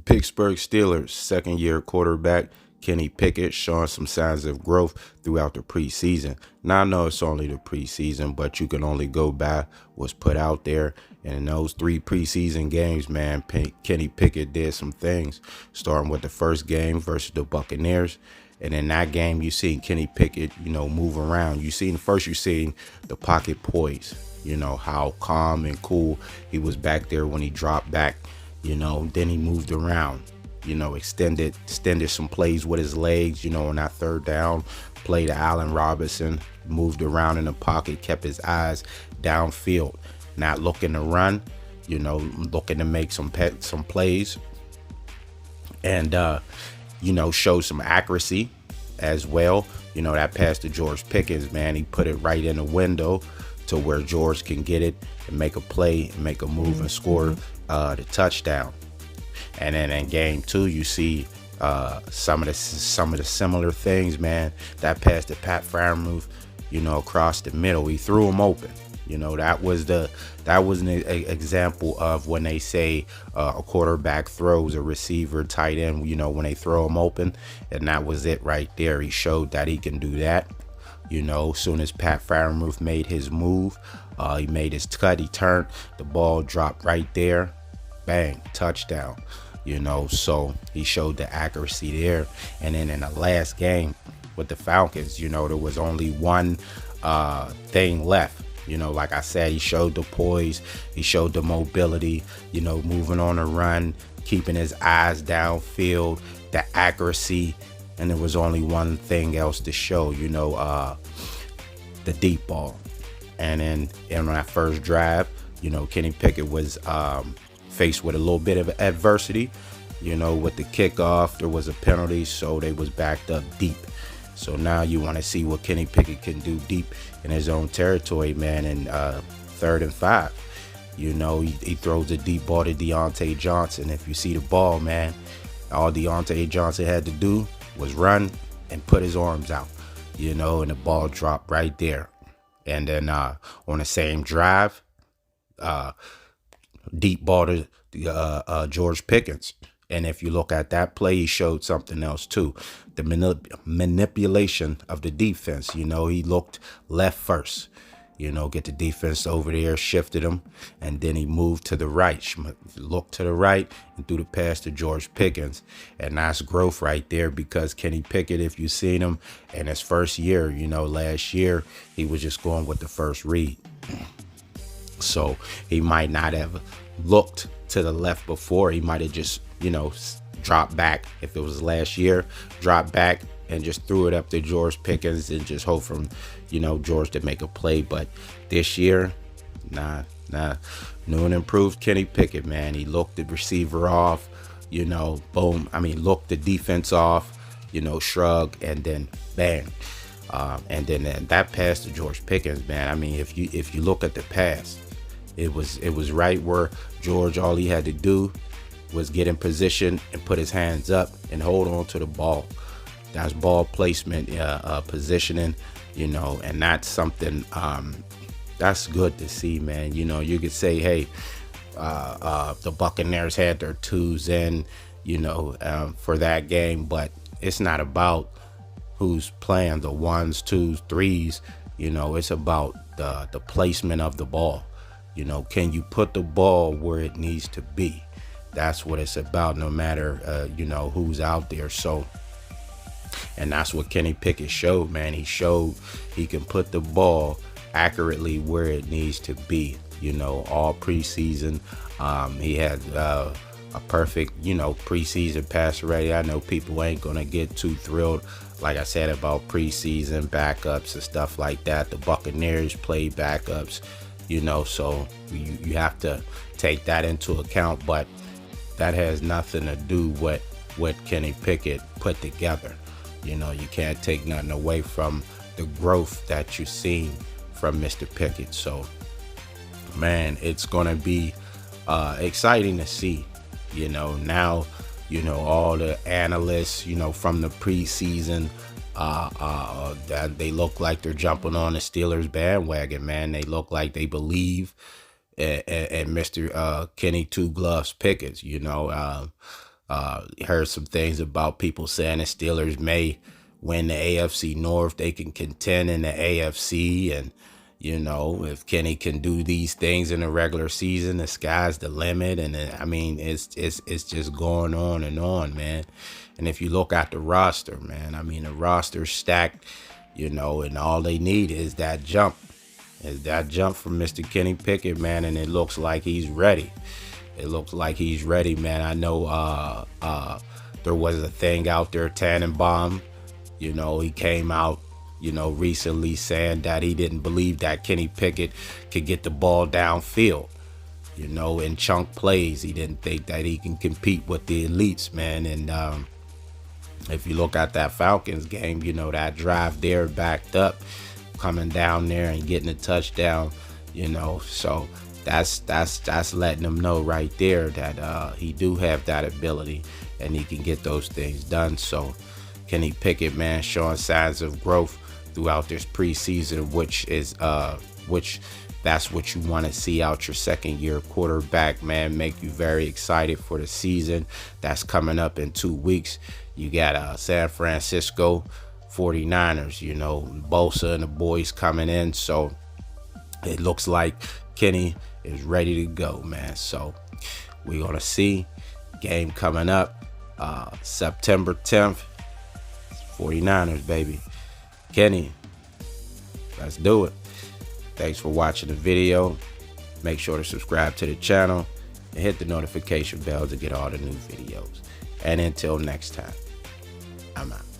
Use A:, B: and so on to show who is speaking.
A: Pittsburgh Steelers second-year quarterback Kenny Pickett showing some signs of growth throughout the preseason. Now I know it's only the preseason, but you can only go by what's put out there. And in those three preseason games, man, Kenny Pickett did some things. Starting with the first game versus the Buccaneers. And in that game, you seen Kenny Pickett, move around. You seen the pocket poise. How calm and cool he was back there when he dropped back. Then he moved around, extended some plays with his legs, on that third down, play to Allen Robinson, moved around in the pocket, kept his eyes downfield, not looking to run, looking to make some plays and, show some accuracy as well. That pass to George Pickens, man, he put it right in the window to where George can get it and make a play and make a move and score the touchdown. And then in game two, you see some of the similar things, man. That pass to Pat Freiermuth, across the middle, he threw him open. That was an example of when they say a quarterback throws a receiver tight end, when they throw him open, and that was it right there. He showed that he can do that. As soon as Pat Freiermuth made his move, he made his cut, he turned, the ball dropped right there, bang, touchdown. So he showed the accuracy there. And then in the last game with the Falcons, there was only one thing left. Like I said, he showed the poise, he showed the mobility, moving on the run, keeping his eyes downfield, the accuracy. And there was only one thing else to show, the deep ball. And then in that first drive, Kenny Pickett was faced with a little bit of adversity. With the kickoff, there was a penalty, so they was backed up deep. So now you want to see what Kenny Pickett can do deep in his own territory, man, in 3rd and 5. He throws a deep ball to Deontay Johnson. If you see the ball, man, all Deontay Johnson had to do was run and put his arms out, and the ball dropped right there. And then on the same drive, deep ball to George Pickens. And if you look at that play, he showed something else too. The manipulation of the defense. He looked left first. Get the defense over there, shifted him, and then he moved to the right. Looked to the right and threw the pass to George Pickens. And that's growth right there, because Kenny Pickett, if you've seen him in his first year, last year, he was just going with the first read. So he might not have looked to the left before. He might have just, dropped back. If it was last year, dropped back and just threw it up to George Pickens and just hope from, George to make a play. But this year, nah. New and improved Kenny Pickett, man. He looked the receiver off, boom. Looked the defense off, shrug, and then bang. And then that pass to George Pickens, man. If you look at the pass, it was right where George, all he had to do was get in position and put his hands up and hold on to the ball. That's ball placement, positioning, and that's something that's good to see, man. You could say, hey, the Buccaneers had their twos in, for that game, but it's not about who's playing the ones, twos, threes. It's about the placement of the ball. Can you put the ball where it needs to be? That's what it's about, no matter, who's out there. So, and that's what Kenny Pickett showed, man. He showed he can put the ball accurately where it needs to be, all preseason. He had a perfect, preseason passer rating. I know people ain't going to get too thrilled, like I said, about preseason backups and stuff like that. The Buccaneers play backups, so you have to take that into account. But that has nothing to do with what Kenny Pickett put together. You can't take nothing away from the growth that you've seen from Mr. Pickett. So, man, it's going to be exciting to see, now, all the analysts, from the preseason, that they look like they're jumping on the Steelers bandwagon, man. They look like they believe and Mr. Kenny Two Gloves Pickett, Heard some things about people saying the Steelers may win the AFC North. They can contend in the AFC, and you know, if Kenny can do these things in the regular season, the sky's the limit. And I mean, it's just going on, man. And if you look at the roster, man, I mean, the roster's stacked, you know, and all they need is that jump. Is that jump from Mr. Kenny Pickett, man, and it looks like he's ready. It looks like he's ready, man. I know there was a thing out there, Tannenbaum, you know, he came out, you know, recently saying that he didn't believe that Kenny Pickett could get the ball downfield, you know, in chunk plays. He didn't think that he can compete with the elites, man. And if you look at that Falcons game, you know, that drive there backed up, coming down there and getting a touchdown, you know, so that's letting them know right there that he do have that ability and he can get those things done. So Kenny Pickett, man, showing signs of growth throughout this preseason, which that's what you want to see out your second year quarterback, man. Make you very excited for the season that's coming up in 2 weeks. You got San Francisco 49ers, you know, Bosa and the boys coming in. So it looks like Kenny is ready to go, man. So we're going to see game coming up September 10th. 49ers, baby. Kenny, let's do it. Thanks for watching the video. Make sure to subscribe to the channel and hit the notification bell to get all the new videos. And until next time, I'm out.